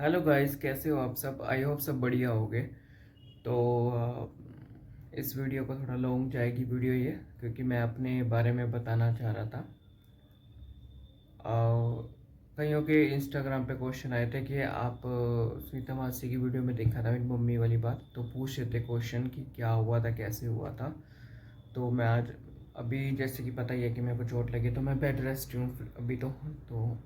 Hello guys, कैसे हो आप सब। आई होप सब बढ़िया होगे। तो इस वीडियो को थोड़ा लॉन्ग जाएगी वीडियो ये, क्योंकि मैं अपने बारे में बताना चाह रहा था। कईयों के इंस्टाग्राम पे क्वेश्चन आए थे कि आप स्मिता मासी की वीडियो में देखा था मेरी मम्मी वाली बात, तो पूछ रहे थे क्वेश्चन कि क्या हुआ था, कैसे हुआ था। तो मैं आज अभी जैसे कि पता ही है कि मेरे को चोट लगी, तो मैं बेड रेस्ट हूँ अभी तो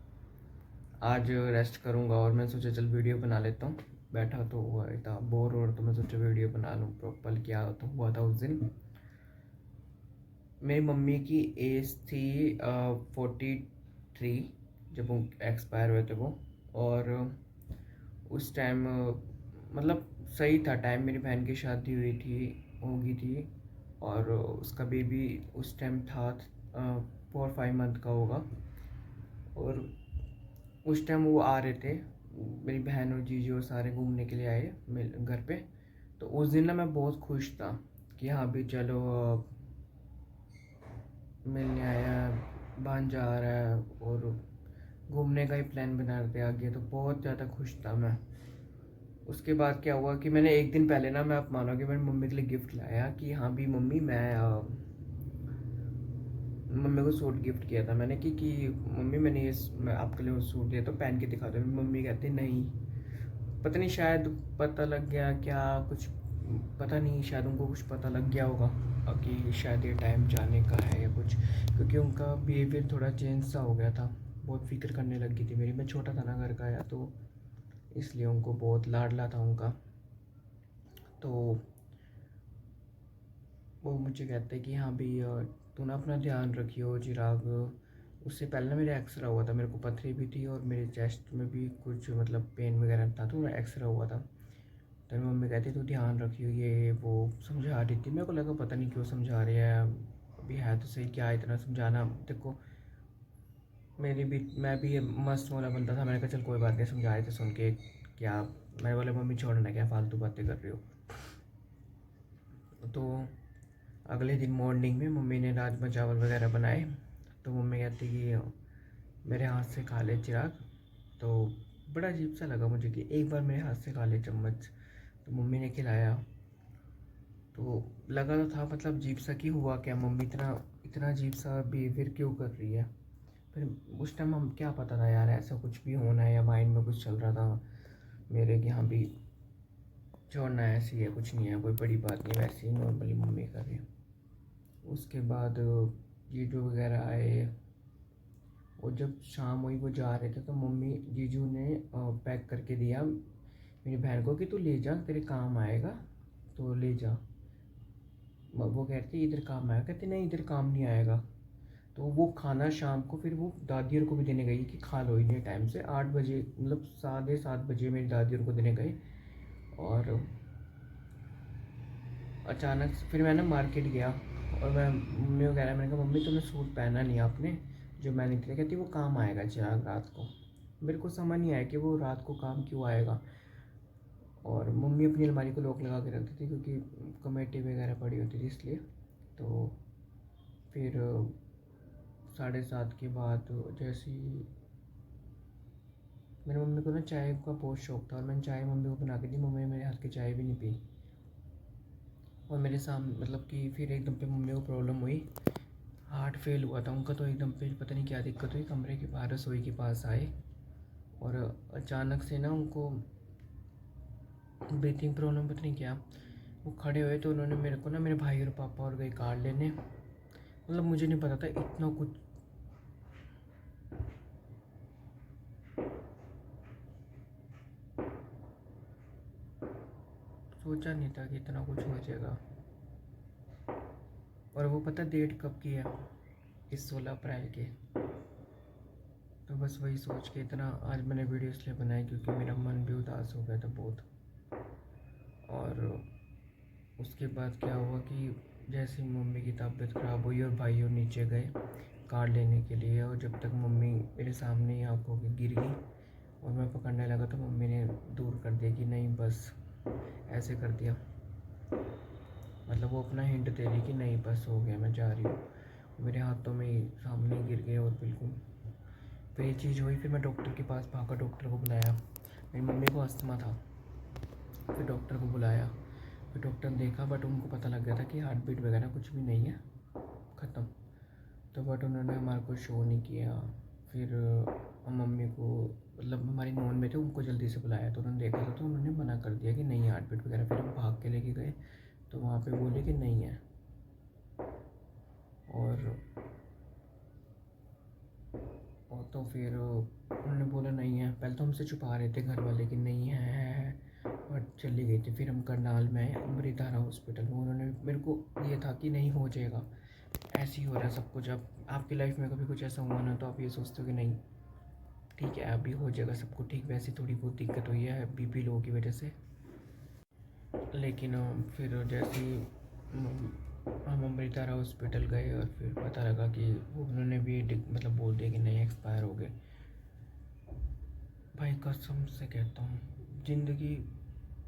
आज रेस्ट करूँगा और मैं सोचा चल वीडियो बना लेता हूँ। बैठा तो हुआ था बोर हो रहा, तो मैं सोचा वीडियो बना लूँ प्रॉपर क्या तो हुआ था उस दिन। मेरी मम्मी की एज थी 43 जब वो एक्सपायर हुए थे वो। और उस टाइम मतलब सही था टाइम, मेरी बहन की शादी हुई थी, होगी थी। और उसका बेबी उस टाइम था 4-5 मंथ का होगा। और उस टाइम वो आ रहे थे, मेरी बहन और जीजी और सारे घूमने के लिए आए मेरे घर पे। तो उस दिन ना मैं बहुत खुश था कि हाँ भी चलो मिलने आया, भांजा आ रहा है और घूमने का ही प्लान बना रहे थे आगे, तो बहुत ज़्यादा खुश था मैं। उसके बाद क्या हुआ कि मैंने एक दिन पहले ना, मैं आप मानोगे, मैंने मम्मी के लिए गिफ्ट लाया कि हाँ भी मम्मी मैं मम्मी को सूट गिफ्ट किया था मैंने कि मम्मी मैंने ये मैं आपके लिए सूट दिया तो पहन के दिखा दो। मम्मी कहती नहीं, पता नहीं शायद पता लग गया क्या कुछ, पता नहीं शायद उनको कुछ पता लग गया होगा कि शायद ये टाइम जाने का है या कुछ, क्योंकि उनका बिहेवियर थोड़ा चेंज सा हो गया था। बहुत फिक्र करने लग गई थी मेरी, मैं छोटा था ना घर का आया, तो इसलिए उनको बहुत लाडला था उनका। तो वो मुझे कहते कि हाँ भी तू ना अपना ध्यान रखियो चिराग। उससे पहले ना मेरा एक्सरा हुआ था, मेरे को पथरी भी थी और मेरे चेस्ट में भी कुछ मतलब पेन वगैरह था, तो मेरा एक्सरा हुआ था। तो मेरी मम्मी कहती तू ध्यान रखियो, ये वो समझा रही थी। मेरे को लगा पता नहीं क्यों समझा रही है, अभी है तो सही, क्या इतना समझाना। देखो मेरी भी, मैं भी मस्त वाला बंदा था, मैंने कहा चल कोई बात नहीं, समझा रहे थे सुन के क्या। मैं बोले मम्मी छोड़ना, क्या फालतू बातें कर रही हो। तो अगले दिन मॉर्निंग में मम्मी ने राजमा चावल वगैरह बनाए, तो मम्मी कहती कि मेरे हाथ से खा ले चिराग। तो बड़ा अजीब सा लगा मुझे कि एक बार मेरे हाथ से खा ले चम्मच, तो मम्मी ने खिलाया। तो लगा तो था मतलब अजीब सा कि हुआ क्या, मम्मी इतना इतना अजीब सा बिहेवियर क्यों कर रही है। फिर उस टाइम हम क्या पता था यार ऐसा कुछ भी होना है, या माइंड में कुछ चल रहा था मेरे कि हाँ भी छोड़ना है, ऐसी है कुछ नहीं है, कोई बड़ी बात नहीं, वैसे ही नॉर्मली मम्मी कर रही है। उसके बाद जीजू वगैरह आए, और जब शाम हुई वो जा रहे थे, तो मम्मी जीजू ने पैक करके दिया मेरी बहन को कि तू ले जा, तेरे काम आएगा तो ले जा। वो कहती इधर काम आएगा, कहती नहीं इधर काम नहीं आएगा। तो वो खाना शाम को फिर वो दादी और को भी देने गई कि खा लो इतने टाइम से, 8 बजे मतलब 7:30 बजे मेरी दादी और को देने गए। और अचानक से फिर मैं ना मार्केट गया, और मैं मम्मी को कह रहा, मैंने कहा मम्मी तुमने सूट पहना नहीं आपने जो मैंने दिया। कहती वो काम आएगा चिराग रात को। मेरे को समझ नहीं आया कि वो रात को काम क्यों आएगा। और मम्मी अपनी अलमारी को लॉक लगा के रखती थी, क्योंकि कमेटी वगैरह पड़ी होती थी इसलिए। तो फिर 7:30 के बाद जैसे ही मेरी मम्मी को ना चाय का बहुत शौक था, और मैंने चाय मम्मी को बना के दी, मम्मी ने मेरे हाथ की चाय भी नहीं पी। और मेरे सामने मतलब कि फिर एकदम पे मम्मी को प्रॉब्लम हुई, हार्ट फेल हुआ था उनका, तो एकदम पे पता नहीं क्या दिक्कत हुई, कमरे के बाहर रसोई के पास आए। और अचानक से ना उनको ब्रीथिंग प्रॉब्लम पता नहीं क्या, वो खड़े हुए तो उन्होंने मेरे को ना, मेरे भाई और पापा और गए कार लेने। मतलब मुझे नहीं पता था इतना कुछ, सोचा नहीं था कि इतना कुछ हो जाएगा। और वो पता डेट कब की है, इस 16 अप्रैल की। तो बस वही सोच के इतना आज मैंने वीडियो इसलिए बनाई, क्योंकि मेरा मन भी उदास हो गया था बहुत। और उसके बाद क्या हुआ कि जैसे ही मम्मी की तबीयत ख़राब हुई और भाई और नीचे गए कार लेने के लिए, और जब तक मम्मी मेरे सामने ही आँखों के गिर गई और मैं पकड़ने लगा, तो मम्मी ने दूर कर दिया कि नहीं बस, ऐसे कर दिया। मतलब वो अपना हिंट दे रही कि नहीं बस हो गया, मैं जा रही हूँ। मेरे हाथों में ही सामने गिर गए और बिल्कुल। फिर ये चीज़ हुई, फिर मैं डॉक्टर के पास भागा, डॉक्टर को बुलाया। मेरी मम्मी को अस्थमा था। फिर डॉक्टर को बुलाया, फिर डॉक्टर ने देखा, बट उनको पता लग गया था कि हार्ट बीट वगैरह कुछ भी नहीं है, ख़त्म। तो बट उन्होंने हमारे को शो नहीं किया। फिर मम्मी को मतलब हमारी नॉन में थे, उनको जल्दी से बुलाया, तो उन्होंने देखा था, तो उन्होंने मना कर दिया कि नहीं हार्ट बीट वगैरह। फिर हम भाग के लेके गए, तो वहाँ पे बोले कि नहीं है। और तो फिर उन्होंने बोला नहीं है। पहले तो हमसे छुपा रहे थे घर वाले कि नहीं है, बट चली गई थी। फिर हम करनाल में आए, अमृतारा हॉस्पिटल में। उन्होंने मेरे को ये था कि नहीं हो जाएगा, ऐसे ही हो रहा है सब कुछ। अब आपकी लाइफ में कभी कुछ ऐसा हुआ ना, तो आप ये सोचते हो कि नहीं ठीक है अभी हो जाएगा सब कुछ ठीक। वैसे थोड़ी बहुत दिक्कत हुई है बीपी लो की वजह से, लेकिन फिर जैसे ही हम अमृतारा हॉस्पिटल गए और फिर पता लगा कि उन्होंने भी मतलब बोल दिया कि नहीं एक्सपायर हो गए। भाई कसम से कहता हूँ, ज़िंदगी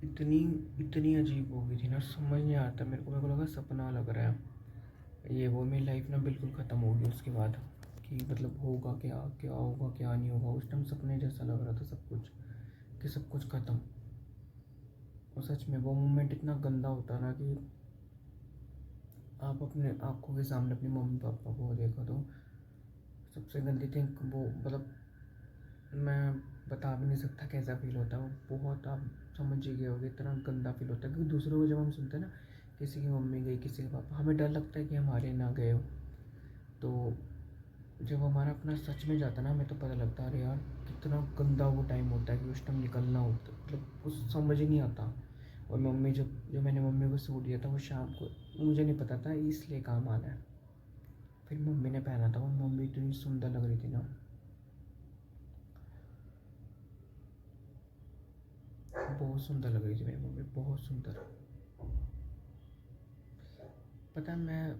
इतनी इतनी अजीब हो गई थी ना, समझ नहीं आता मेरे को लगा सपना लग रहा है ये वो। मेरी लाइफ ना बिल्कुल ख़त्म हो गई उसके बाद, कि मतलब होगा क्या, क्या होगा क्या नहीं होगा। उस टाइम सपने जैसा लग रहा था सब कुछ, कि सब कुछ ख़त्म। और सच में वो मोमेंट इतना गंदा होता ना कि आप अपने आँखों के सामने अपनी मम्मी पापा को देखो तो सबसे गंदी थिंग वो, मतलब मैं बता भी नहीं सकता कैसा फील होता है वो। बहुत आप समझ ही गए होगे, इतना गंदा फील होता है। क्योंकि दूसरों को जब हम सुनते हैं ना, किसी की मम्मी गई, किसी के पापा, हमें डर लगता है कि हमारे ना गए हो। तो जब हमारा अपना सच में जाता है ना, हमें तो पता लगता है अरे यार कितना गंदा वो टाइम होता है कि उस टाइम निकलना होता है, मतलब कुछ समझ ही नहीं आता। और मम्मी जो मैंने मम्मी को सूट दिया था वो शाम को, मुझे नहीं पता था इसलिए काम आना है। फिर मम्मी ने पहना था, वो मम्मी इतनी सुंदर लग रही थी ना, बहुत सुंदर लग रही थी मेरी मम्मी, बहुत सुंदर। पता है मैं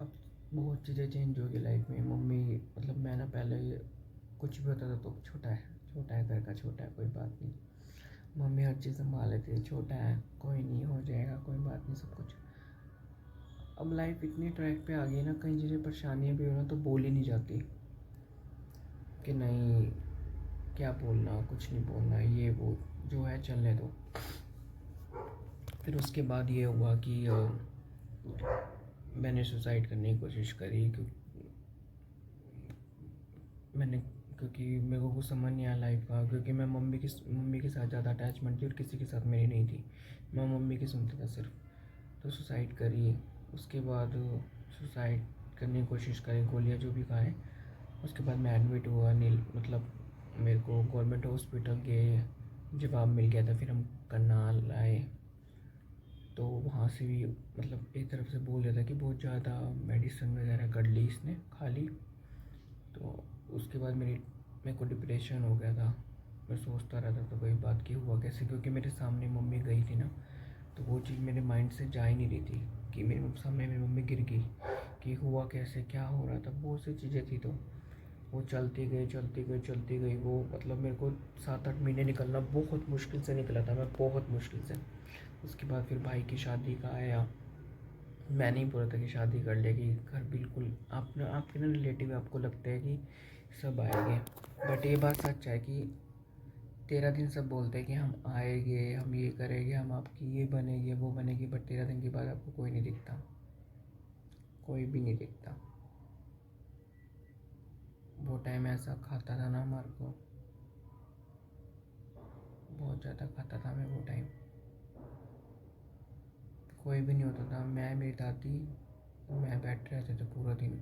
अब बहुत चीज़ें चेंज हो गई लाइफ में। मम्मी मतलब मैं ना पहले कुछ भी होता था तो छोटा है घर का, छोटा है कोई बात नहीं, मम्मी हर चीज़ संभाल लेती है, छोटा है कोई नहीं हो जाएगा कोई बात नहीं सब कुछ। अब लाइफ इतनी ट्रैक पे आ गई ना, कई चीज़ें परेशानियाँ भी हो ना तो बोल ही नहीं जाती कि नहीं क्या बोलना, कुछ नहीं बोलना, ये वो जो है चलने दो। फिर उसके बाद ये हुआ कि मैंने सुसाइड करने की कोशिश करी, क्योंकि मेरे को कुछ समझ नहीं आया लाइफ का। क्योंकि मैं मम्मी के साथ ज़्यादा अटैचमेंट थी और किसी के साथ मेरी नहीं थी, मैं मम्मी की सुनता था सिर्फ। तो सुसाइड करी, उसके बाद सुसाइड करने की कोशिश करी, गोलियाँ जो भी खाए। उसके बाद मैं एडमिट हुआ, नील मतलब मेरे को गवर्नमेंट हॉस्पिटल के जवाब मिल गया था। फिर हम करनाल आए, तो वहाँ से भी मतलब एक तरफ से बोल रहा था कि बहुत ज़्यादा मेडिसिन वगैरह कर ली इसने, खा ली। तो उसके बाद मेरे को डिप्रेशन हो गया था। मैं सोचता रहता था वही बात कि हुआ कैसे, क्योंकि मेरे सामने मम्मी गई थी ना, तो वो चीज़ मेरे माइंड से जा ही नहीं रही थी कि मेरे सामने मेरी मम्मी गिर गई, कि हुआ कैसे, क्या हो रहा था, बहुत सी चीज़ें थी। तो वो चलती गई वो, मतलब मेरे को 7-8 महीने निकलना बहुत मुश्किल से निकला था मैं, बहुत मुश्किल से। उसके बाद फिर भाई की शादी का आया। मैं नहीं बोला था कि शादी कर लेगी, घर बिल्कुल आपके ना रिलेटिव आपको लगता है कि सब आएंगे, बट ये बात सच है कि 13 दिन सब बोलते हैं कि हम आएंगे, हम ये करेंगे, हम आपकी ये बनेंगे वो बनेगी, बट 13 दिन के बाद आपको कोई नहीं दिखता, कोई भी नहीं दिखता। वो टाइम ऐसा खाता था ना हमारे को, बहुत ज़्यादा खाता था मैं वो टाइम। कोई भी नहीं होता था, मैं मेरी दादी मैं बैठ रहते थे पूरा दिन।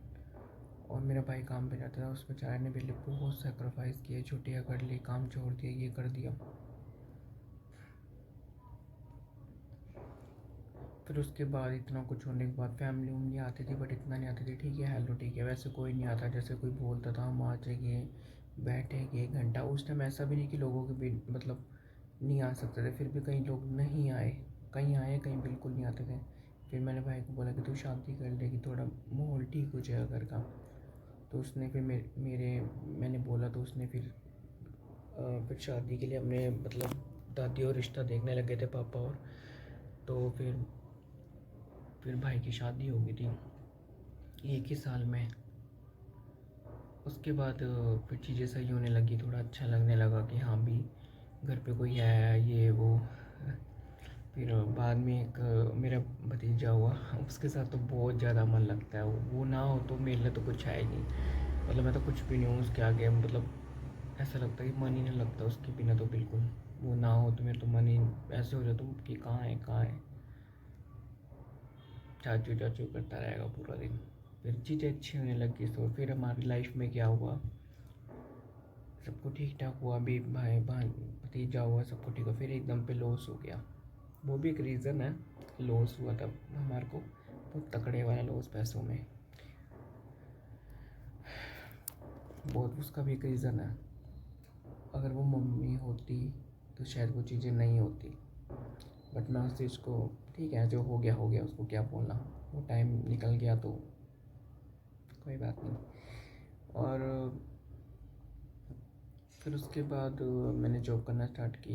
और मेरा भाई काम पे जाता था, उस बेचारे ने मेरे लिए बहुत सेक्रीफाइस किए, छुट्टियाँ कर ली, काम छोड़ दिया, ये कर दिया। फिर उसके बाद इतना कुछ होने के बाद फैमिली उमली आती थी, बट इतना नहीं आती थी। ठीक है हेलो ठीक है, वैसे कोई नहीं आता। जैसे कोई बोलता था हम आ जाएंगे, बैठेंगे 1 घंटा। उस टाइम ऐसा भी नहीं कि लोगों के भी मतलब नहीं आ सकते थे, फिर भी कई लोग नहीं आए, कहीं आए कहीं बिल्कुल नहीं आते थे। फिर मैंने भाई को बोला कि तू शादी कर ले कि थोड़ा माहौल ठीक हो जाएगा घर का। तो उसने फिर मैंने बोला, तो उसने फिर शादी के लिए हमने मतलब दादी और रिश्ता देखने लगे थे पापा और। तो फिर भाई की शादी हो गई थी 1 ही साल में। उसके बाद फिर चीज़ें सही होने लगी, थोड़ा अच्छा लगने लगा कि हाँ भी घर पे कोई है ये वो। फिर बाद में एक मेरा भतीजा हुआ, उसके साथ तो बहुत ज़्यादा मन लगता है। वो ना हो तो मेरे लिए तो कुछ है ही नहीं, मतलब मैं तो कुछ भी नहीं हूँ उसके आगे। मतलब ऐसा लगता है कि मन ही नहीं लगता उसके बिना तो बिल्कुल। वो ना हो तो मेरा तो मन ही ऐसे हो जाता कि कहाँ है कहाँ है, चाचू चाचू करता रहेगा पूरा दिन। फिर चीज़ें अच्छी होने लगी तो फिर हमारी लाइफ में क्या हुआ, सबको ठीक ठाक हुआ, अभी भाई बहन भतीजा हुआ, सबको ठीक हुआ। फिर एकदम पे लॉस हो गया, वो भी एक रीज़न है। लॉस हुआ तब हमारे को, बहुत तकड़े वाला लॉस पैसों में, बहुत उसका भी एक रीज़न है। अगर वो मम्मी होती तो शायद वो चीज़ें नहीं होती। बट मैं उस चीज़ को, ठीक है जो हो गया उसको क्या बोलना, वो टाइम निकल गया तो कोई बात नहीं। और फिर उसके बाद मैंने जॉब करना स्टार्ट की।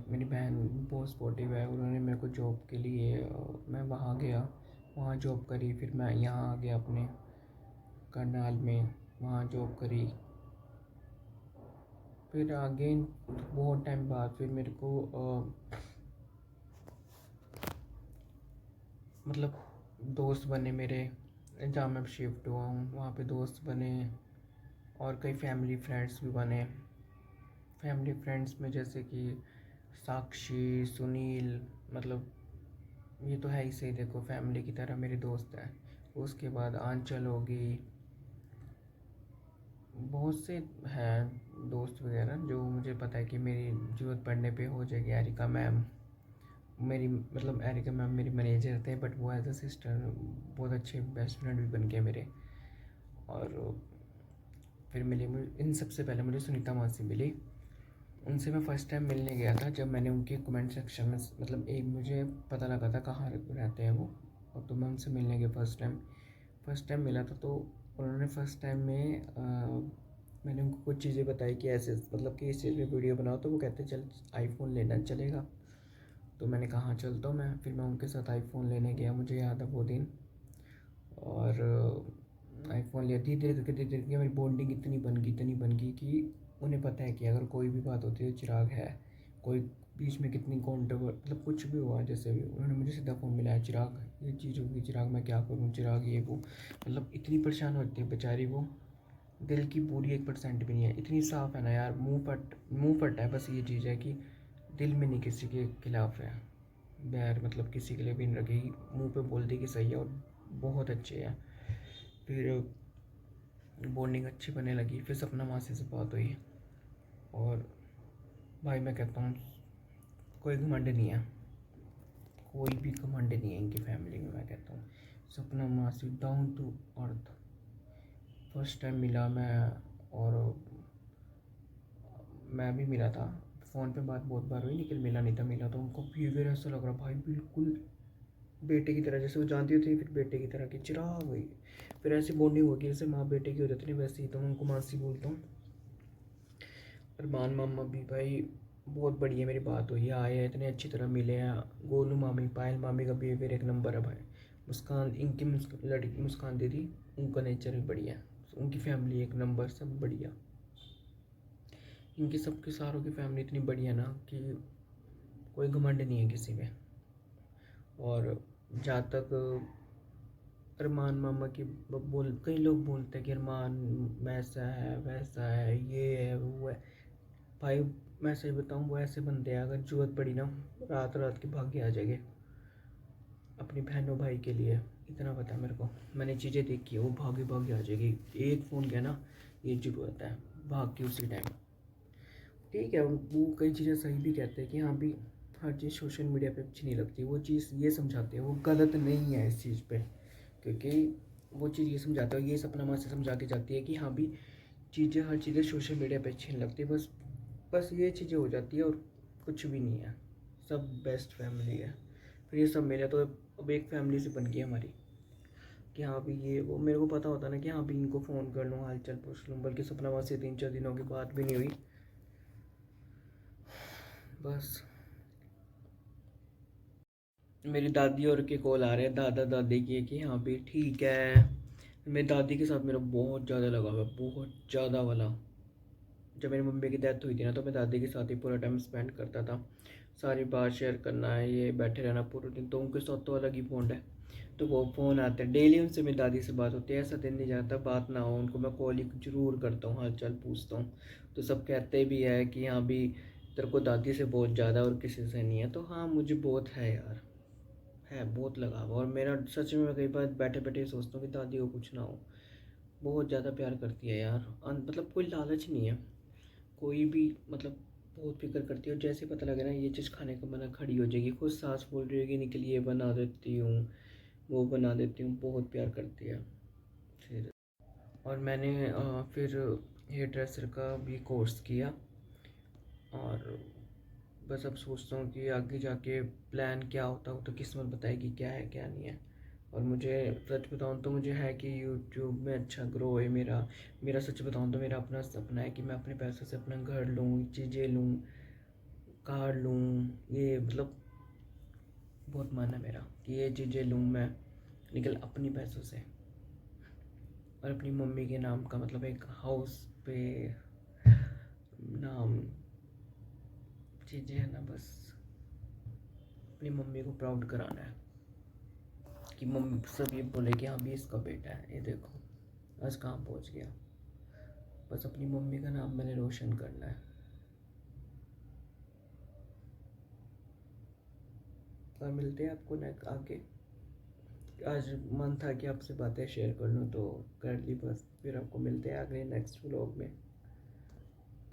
मेरी बहन बहुत सपोर्टिव है, उन्होंने मेरे को जॉब के लिए मैं वहाँ गया, वहाँ जॉब करी। फिर मैं यहाँ आ गया अपने करनाल में, वहाँ जॉब करी। फिर अगेन बहुत टाइम बाद फिर मेरे को मतलब दोस्त बने मेरे, जहाँ मैं शिफ्ट हुआ हूँ वहाँ पे दोस्त बने, और कई फैमिली फ्रेंड्स भी बने। फैमिली फ्रेंड्स में जैसे कि साक्षी, सुनील, मतलब ये तो है ही सही, देखो फैमिली की तरह मेरे दोस्त हैं। उसके बाद आंचल होगी, बहुत से हैं दोस्त वगैरह जो मुझे पता है कि मेरी ज़रूरत पड़ने पे हो जाएगी। एरिका मैम मेरी, मतलब एरिका मैम मेरी मैनेजर थे, बट वो एज अ सिस्टर बहुत अच्छे बेस्ट फ्रेंड भी बन गए मेरे। और फिर मिली मुझे, इन सबसे पहले मुझे सुनीता मासी मिली। उनसे मैं फ़र्स्ट टाइम मिलने गया था जब मैंने उनके कमेंट सेक्शन में, मतलब एक मुझे पता लगा था कहाँ रहते हैं वो, और तो मैं उनसे मिलने गया फर्स्ट टाइम मिला था। तो उन्होंने फर्स्ट टाइम में मैंने उनको कुछ चीज़ें बताई कि ऐसे, मतलब कि इस चीज़ में वीडियो बनाओ, तो वो कहते चल आईफोन लेना चलेगा। तो मैंने कहा हाँ चलता हूँ मैं। फिर मैं उनके साथ आईफोन लेने गया, मुझे याद है वो दिन। और आईफोन लिया, धीरे धीरे मेरी बॉन्डिंग इतनी बन गई कि उन्हें पता है कि अगर कोई भी बात होती है चिराग है, कोई बीच में कितनी कॉन्ट्रोवर, मतलब कुछ भी हुआ जैसे भी, उन्होंने मुझे सीधा फ़ोन मिलाया, चिराग ये चीज़ होगी, चिराग मैं क्या करूँ, चिराग ये वो। मतलब इतनी परेशान होती है बेचारी वो, दिल की पूरी 1% भी नहीं है, इतनी साफ़ है ना यार। मुँह फट है, बस ये चीज़ है कि दिल में नहीं किसी के खिलाफ़ है बैर, मतलब किसी के लिए भी नहीं रखेगी, मुँह पे बोल दी कि सही है। और बहुत अच्छे हैं। फिर बॉन्डिंग अच्छी बनने लगी, फिर सपना मासी से बात हुई। और भाई मैं कहता हूँ कोई घमंड नहीं है, कोई भी घमंड नहीं है इनकी फैमिली में। मैं कहता हूँ सपना मासी down to earth. First time मिला मैं, और मैं भी मिला था, फ़ोन पे बात बहुत बार हुई लेकिन मिला नहीं था। मिला तो उनको बिहेवियर ऐसा लग रहा भाई बिल्कुल बेटे की तरह, जैसे वो जानती थी फिर बेटे की तरह की चिराग हुई। फिर ऐसी बॉन्डिंग होगी जैसे माँ बेटे की हो जाती है, वैसे ही तो मैं उनको मासी बोलता हूँ। अरमान मामा भी भाई बहुत बढ़िया, मेरी बात हुई है, आए हैं इतने अच्छी तरह मिले हैं। गोलू मामी, पायल मामी का बिहेवियर एक नंबर है भाई। मुस्कान, इनकी लड़की मुस्कान दीदी, उनका नेचर भी बढ़िया है। उनकी फैमिली एक नंबर, सब बढ़िया। इनकी सबके सारों की फैमिली इतनी बढ़िया ना कि कोई घमंड नहीं है किसी में। और जहाँ तक अरमान मामा की बोल, कई लोग बोलते हैं कि अरमान वैसा है वैसा है, ये है वो है। भाई मैं सही बताऊँ, वो ऐसे बंदे हैं, अगर जरूरत पड़ी ना रात रात के भाग के आ जाएंगे अपनी बहनों भाई के लिए। इतना पता है मेरे को, मैंने चीज़ें देखी है, वो भागे आ जाएगी। एक फ़ोन किया ना, ये ज़रूरत है, भाग के उसी टाइम। ठीक है, वो कई चीज़ें सही भी कहते हैं कि हाँ भी हर चीज़ सोशल मीडिया पे अच्छी नहीं लगती। वो चीज़ ये समझाते हैं, वो गलत नहीं है इस चीज़ पे, क्योंकि वो चीज़ ये समझाता है, ये सपना माँ से समझा के जाती है कि हाँ भी चीज़ें, हर चीज़ें सोशल मीडिया पे अच्छी नहीं लगती। बस ये चीज़ें हो जाती है, और कुछ भी नहीं है, सब बेस्ट फैमिली है। फिर ये सब मिले तो अब एक फैमिली से बन गई हमारी कि हाँ भी ये वो। मेरे को पता होता ना कि हाँ भी इनको फ़ोन कर लूँ, हाल चाल पूछ लूँ, बल्कि सपना माँ से 3-4 दिनों की बात भी नहीं हुई। बस मेरी दादी और के कॉल आ रहे हैं, दादा दादी की, कि हाँ भी ठीक है। मेरी दादी के साथ मेरा बहुत ज़्यादा लगा हुआ है, बहुत ज़्यादा वाला, जब मेरी मम्मी की डेथ हुई थी ना, तो मैं दादी के साथ ही पूरा टाइम स्पेंड करता था। सारी बात शेयर करना है, ये बैठे रहना पूरे दिन, तो उनके साथ तो अलग ही बॉन्ड है। तो वो फ़ोन आते हैं डेली, उनसे मेरी दादी से बात होती है, ऐसा दिन नहीं जाता बात ना हो। उनको मैं कॉल ही ज़रूर करता हूँ, हाल चाल पूछता हूँ। तो सब कहते भी है कि हाँ भी तेरे को दादी से बहुत ज़्यादा और किसी से नहीं है। तो हाँ, मुझे बहुत है यार, है बहुत लगाव। और मेरा सच में मैं कई बार बैठे बैठे सोचता हूँ कि दादी को कुछ ना हो। बहुत ज़्यादा प्यार करती है यार, मतलब कोई लालच नहीं है, कोई भी, मतलब बहुत फिक्र करती है। और जैसे ही पता लगे ना ये चीज़ खाने का मना, खड़ी हो जाएगी, खुद सास बोल रही होगी निकल ये बना देती हूँ, वो बना देती हूँ, बहुत प्यार करती है। फिर और मैंने फिर हेयर ड्रेसर का भी कोर्स किया, और बस अब सोचता हूँ कि आगे जाके प्लान क्या होता हो, तो किस्मत बताएगी क्या है क्या नहीं है। और मुझे सच बताऊँ तो मुझे है कि यूट्यूब में अच्छा ग्रो है मेरा। मेरा सच बताऊँ तो मेरा अपना सपना है कि मैं अपने पैसों से अपना घर लूँ, चीज़ें लूँ, कार लूँ। ये मतलब बहुत मन है मेरा कि ये चीज़ें लूँ मैं, निकल अपनी पैसों से। और अपनी मम्मी के नाम का, मतलब एक हाउस पे नाम, चीज़ें है ना, बस अपनी मम्मी को प्राउड कराना है कि मम्मी सब ये बोले कि हाँ भी इसका बेटा है, ये देखो आज कहाँ पहुँच गया। बस अपनी मम्मी का नाम मैंने रोशन करना है। और मिलते हैं आपको नेक्स्ट आगे। आज मन था कि आपसे बातें शेयर कर लूँ तो कर ली बस। फिर आपको मिलते हैं अगले नेक्स्ट व्लॉग में।